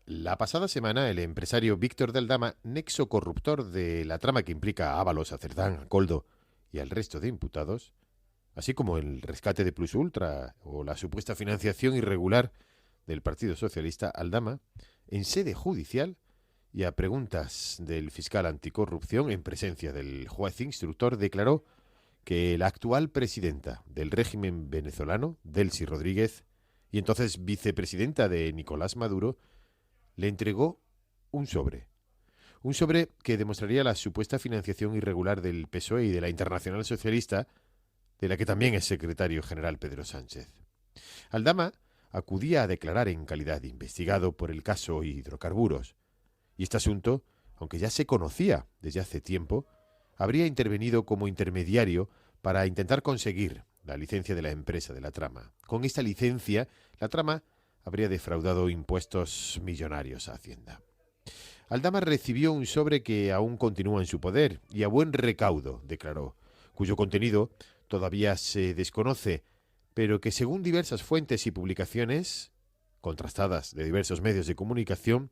La pasada semana, el empresario Víctor de Aldama, nexo corruptor de la trama que implica a Ábalos, a Cerdán, a Coldo y al resto de imputados, así como el rescate de Plus Ultra o la supuesta financiación irregular del Partido Socialista, Aldama, en sede judicial y a preguntas del fiscal anticorrupción en presencia del juez instructor, declaró que la actual presidenta del régimen venezolano, Delcy Rodríguez, y entonces vicepresidenta de Nicolás Maduro, le entregó un sobre que demostraría la supuesta financiación irregular del PSOE y de la Internacional Socialista, de la que también es secretario general Pedro Sánchez. Aldama acudía a declarar en calidad de investigado por el caso Hidrocarburos, y este asunto, aunque ya se conocía desde hace tiempo, habría intervenido como intermediario para intentar conseguir la licencia de la empresa de la trama. Con esta licencia, la trama habría defraudado impuestos millonarios a Hacienda. Aldama recibió un sobre que aún continúa en su poder y a buen recaudo, declaró, cuyo contenido todavía se desconoce, pero que según diversas fuentes y publicaciones, contrastadas de diversos medios de comunicación,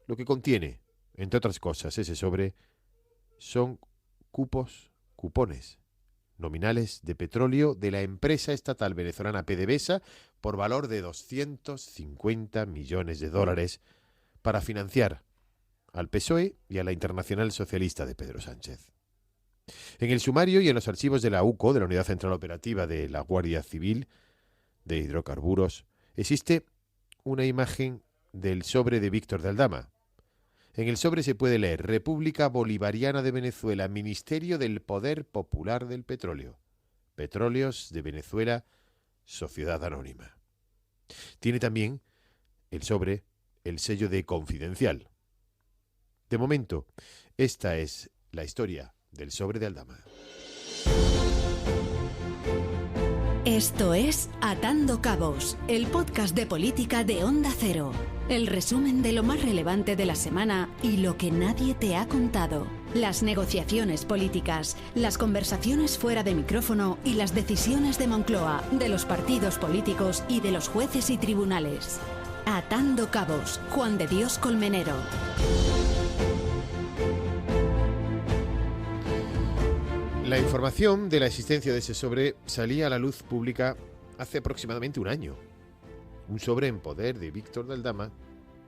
lo que contiene, entre otras cosas, ese sobre, son cupones nominales de petróleo de la empresa estatal venezolana PDVSA por valor de 250 millones de dólares para financiar al PSOE y a la Internacional Socialista de Pedro Sánchez. En el sumario y en los archivos de la UCO, de la Unidad Central Operativa de la Guardia Civil de Hidrocarburos, existe una imagen del sobre de Víctor de Aldama. En el sobre se puede leer República Bolivariana de Venezuela, Ministerio del Poder Popular del Petróleo, Petróleos de Venezuela, Sociedad Anónima. Tiene también el sobre el sello de confidencial. De momento, esta es la historia del sobre de Aldama. Esto es Atando Cabos, el podcast de política de Onda Cero. El resumen de lo más relevante de la semana y lo que nadie te ha contado. Las negociaciones políticas, las conversaciones fuera de micrófono y las decisiones de Moncloa, de los partidos políticos y de los jueces y tribunales. Atando Cabos, Juan de Dios Colmenero. La información de la existencia de ese sobre salía a la luz pública hace aproximadamente un año. Un sobre en poder de Víctor de Aldama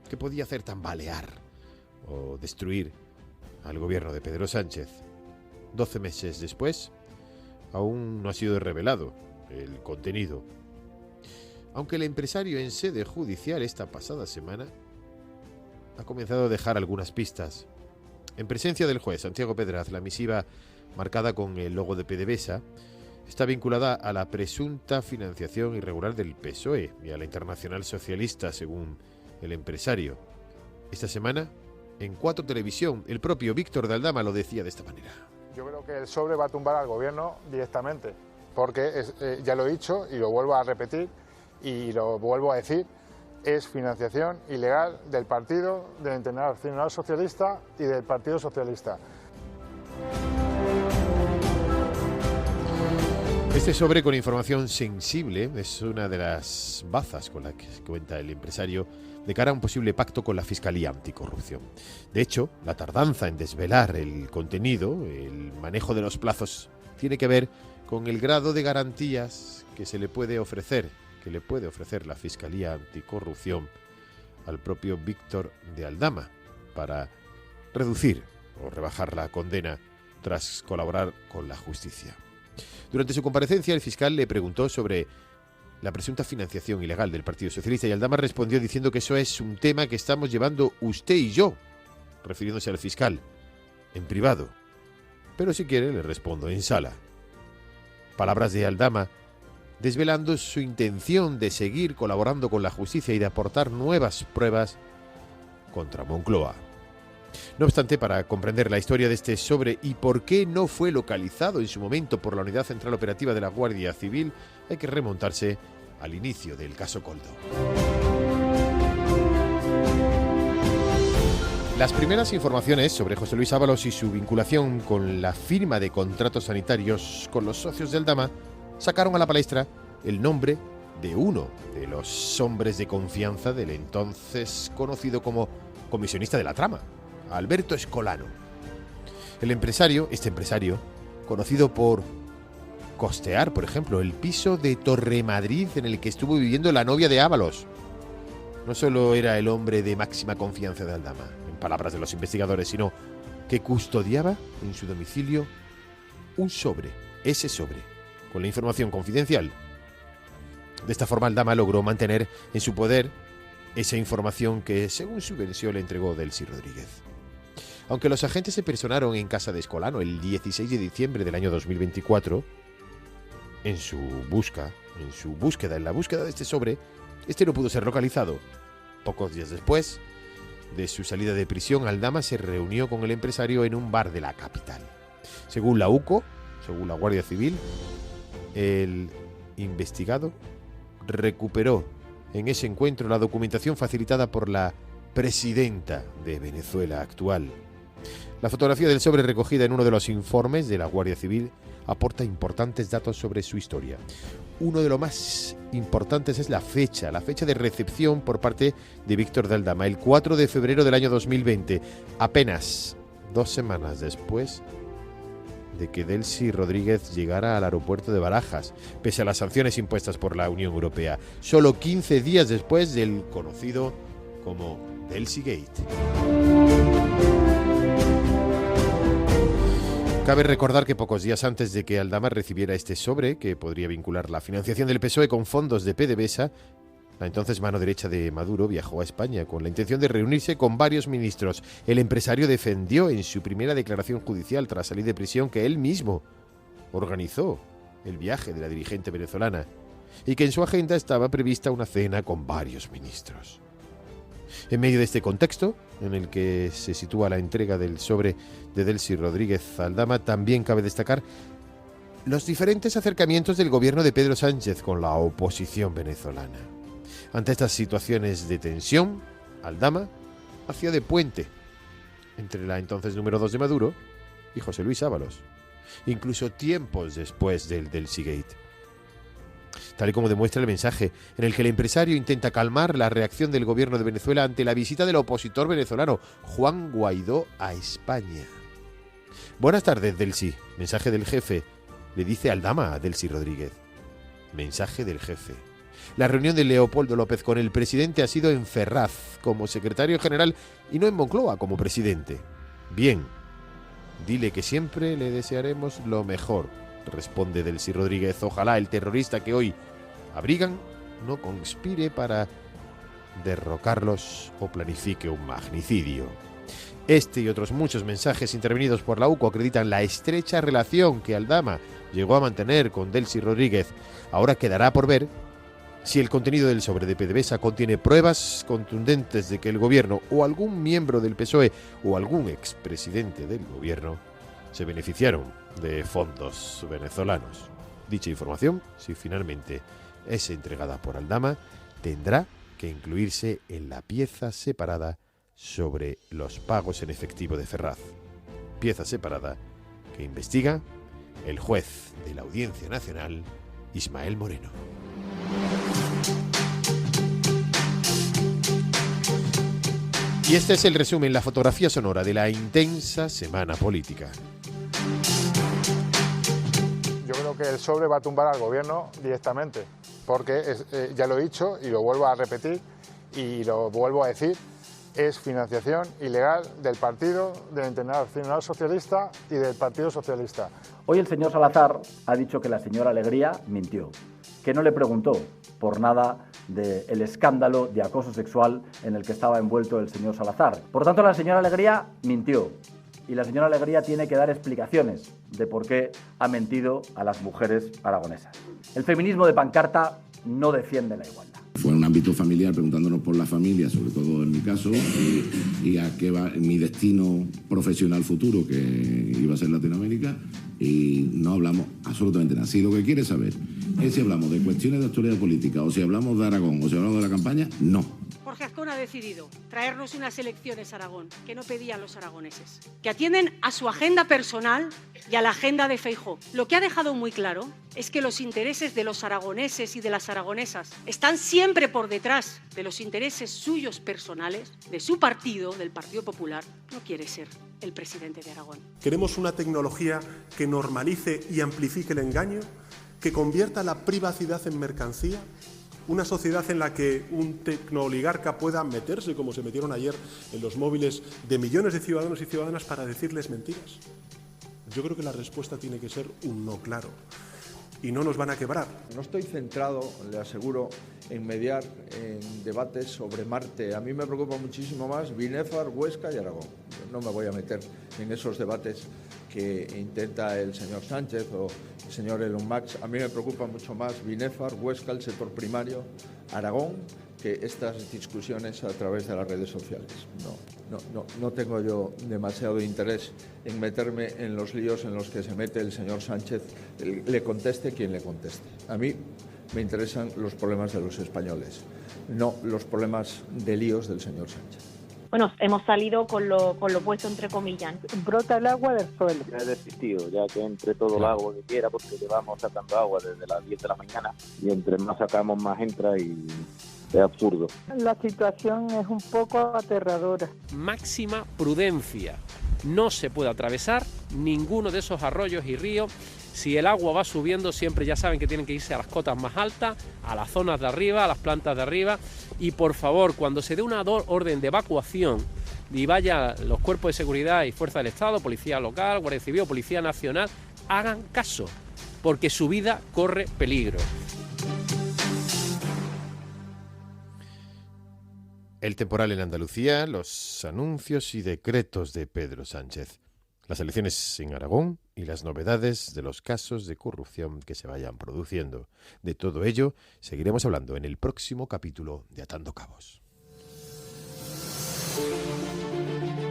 que podía hacer tambalear o destruir al gobierno de Pedro Sánchez. 12 meses después, aún no ha sido revelado el contenido. Aunque el empresario en sede judicial esta pasada semana ha comenzado a dejar algunas pistas. En presencia del juez Santiago Pedraz, la misiva marcada con el logo de PDVSA, está vinculada a la presunta financiación irregular del PSOE y a la Internacional Socialista, según el empresario. Esta semana, en 4 Televisión, el propio Víctor de Aldama lo decía de esta manera. Yo creo que el sobre va a tumbar al gobierno directamente, porque ya lo he dicho y lo vuelvo a repetir y lo vuelvo a decir, es financiación ilegal del partido, de la Internacional Socialista y del Partido Socialista. Este sobre con información sensible es una de las bazas con las que cuenta el empresario de cara a un posible pacto con la Fiscalía Anticorrupción. De hecho, la tardanza en desvelar el contenido, el manejo de los plazos, tiene que ver con el grado de garantías que le puede ofrecer la Fiscalía Anticorrupción al propio Víctor de Aldama para reducir o rebajar la condena tras colaborar con la justicia. Durante su comparecencia, el fiscal le preguntó sobre la presunta financiación ilegal del Partido Socialista y Aldama respondió diciendo que eso es un tema que estamos llevando usted y yo, refiriéndose al fiscal, en privado. Pero si quiere, le respondo en sala. Palabras de Aldama desvelando su intención de seguir colaborando con la justicia y de aportar nuevas pruebas contra Moncloa. No obstante, para comprender la historia de este sobre y por qué no fue localizado en su momento por la Unidad Central Operativa de la Guardia Civil, hay que remontarse al inicio del caso Coldo. Las primeras informaciones sobre José Luis Ábalos y su vinculación con la firma de contratos sanitarios con los socios de Aldama sacaron a la palestra el nombre de uno de los hombres de confianza del entonces conocido como comisionista de la trama, Alberto Escolano. Este empresario, conocido por costear, por ejemplo, el piso de Torremadrid en el que estuvo viviendo la novia de Ábalos, no solo era el hombre de máxima confianza de Aldama, en palabras de los investigadores, sino que custodiaba en su domicilio un sobre, ese sobre, con la información confidencial. De esta forma, Aldama logró mantener en su poder esa información que, según su versión, le entregó Delcy Rodríguez. Aunque los agentes se personaron en casa de Escolano el 16 de diciembre del año 2024, en la búsqueda de este sobre, este no pudo ser localizado. Pocos días después de su salida de prisión, Aldama se reunió con el empresario en un bar de la capital. Según la UCO, según la Guardia Civil, el investigado recuperó en ese encuentro la documentación facilitada por la presidenta de Venezuela actual. La fotografía del sobre recogida en uno de los informes de la Guardia Civil aporta importantes datos sobre su historia. Uno de los más importantes es la fecha de recepción por parte de Víctor de Aldama, el 4 de febrero del año 2020, apenas 2 semanas después de que Delcy Rodríguez llegara al aeropuerto de Barajas, pese a las sanciones impuestas por la Unión Europea, solo 15 días después del conocido como Delcy Gate. Cabe recordar que pocos días antes de que Aldama recibiera este sobre, que podría vincular la financiación del PSOE con fondos de PDVSA, la entonces mano derecha de Maduro viajó a España con la intención de reunirse con varios ministros. El empresario defendió en su primera declaración judicial tras salir de prisión que él mismo organizó el viaje de la dirigente venezolana y que en su agenda estaba prevista una cena con varios ministros. En medio de este contexto, en el que se sitúa la entrega del sobre de Delcy Rodríguez a Aldama, también cabe destacar los diferentes acercamientos del gobierno de Pedro Sánchez con la oposición venezolana. Ante estas situaciones de tensión, Aldama hacía de puente entre la entonces número 2 de Maduro y José Luis Ábalos, incluso tiempos después del Delcy Gate. Tal y como demuestra el mensaje en el que el empresario intenta calmar la reacción del gobierno de Venezuela ante la visita del opositor venezolano Juan Guaidó a España. Buenas tardes, Delcy. Mensaje del jefe. Le dice Aldama a Delcy Rodríguez. Mensaje del jefe. La reunión de Leopoldo López con el presidente ha sido en Ferraz como secretario general y no en Moncloa como presidente. Bien. Dile que siempre le desearemos lo mejor, responde Delcy Rodríguez. Ojalá el terrorista que hoy abrigan no conspire para derrocarlos o planifique un magnicidio. Este y otros muchos mensajes intervenidos por la UCO acreditan la estrecha relación que Aldama llegó a mantener con Delcy Rodríguez. Ahora quedará por ver si el contenido del sobre de PDVSA contiene pruebas contundentes de que el gobierno o algún miembro del PSOE o algún expresidente del gobierno se beneficiaron de fondos venezolanos. Dicha información, si finalmente es entregada por Aldama, tendrá que incluirse en la pieza separada sobre los pagos en efectivo de Ferraz. Pieza separada que investiga el juez de la Audiencia Nacional, Ismael Moreno. Y este es el resumen, la fotografía sonora de la intensa semana política. Yo creo que el sobre va a tumbar al gobierno directamente, porque ya lo he dicho y lo vuelvo a repetir y lo vuelvo a decir, es financiación ilegal del Partido del Internacional Socialista y del Partido Socialista. Hoy el señor Salazar ha dicho que la señora Alegría mintió, que no le preguntó por nada del escándalo de acoso sexual en el que estaba envuelto el señor Salazar. Por tanto, la señora Alegría mintió y la señora Alegría tiene que dar explicaciones de por qué ha mentido a las mujeres aragonesas. El feminismo de pancarta no defiende la igualdad. Fue en un ámbito familiar, preguntándonos por la familia, sobre todo en mi caso, y a qué va mi destino profesional futuro, que iba a ser Latinoamérica, y no hablamos absolutamente nada. Si lo que quiere saber es si hablamos de cuestiones de actualidad política o si hablamos de Aragón o si hablamos de la campaña, no. Jorge Azcón ha decidido traernos unas elecciones a Aragón que no pedían los aragoneses, que atienden a su agenda personal y a la agenda de Feijóo. Lo que ha dejado muy claro es que los intereses de los aragoneses y de las aragonesas están siempre por detrás de los intereses suyos personales, de su partido, del Partido Popular. No quiere ser el presidente de Aragón. Queremos una tecnología que normalice y amplifique el engaño, que convierta la privacidad en mercancía. Una sociedad en la que un tecnooligarca pueda meterse, como se metieron ayer, en los móviles de millones de ciudadanos y ciudadanas para decirles mentiras. Yo creo que la respuesta tiene que ser un no claro. Y no nos van a quebrar. No estoy centrado, le aseguro, en mediar en debates sobre Marte. A mí me preocupa muchísimo más Binéfar, Huesca y Aragón. No me voy a meter en esos debates que intenta el señor Sánchez o el señor Elon Musk. A mí me preocupa mucho más Binéfar, Huesca, el sector primario, Aragón, que estas discusiones a través de las redes sociales. No tengo yo demasiado interés en meterme en los líos en los que se mete el señor Sánchez, le conteste quien le conteste. A mí me interesan los problemas de los españoles, no los problemas de líos del señor Sánchez. Bueno, hemos salido con lo puesto entre comillas. Brota el agua del suelo. Ya he desistido, ya que entre todo el agua que quiera, porque llevamos sacando agua desde las 10 de la mañana y entre más sacamos más entra y es absurdo. La situación es un poco aterradora. Máxima prudencia. No se puede atravesar ninguno de esos arroyos y ríos. Si el agua va subiendo, siempre ya saben que tienen que irse a las cotas más altas, a las zonas de arriba, a las plantas de arriba. Y por favor, cuando se dé una orden de evacuación y vayan los cuerpos de seguridad y fuerzas del Estado, Policía Local, Guardia Civil o Policía Nacional, hagan caso, porque su vida corre peligro. El temporal en Andalucía, los anuncios y decretos de Pedro Sánchez, las elecciones en Aragón y las novedades de los casos de corrupción que se vayan produciendo. De todo ello seguiremos hablando en el próximo capítulo de Atando Cabos.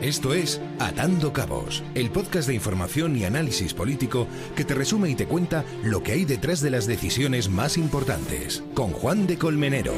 Esto es Atando Cabos, el podcast de información y análisis político que te resume y te cuenta lo que hay detrás de las decisiones más importantes, con Juan de Colmenero.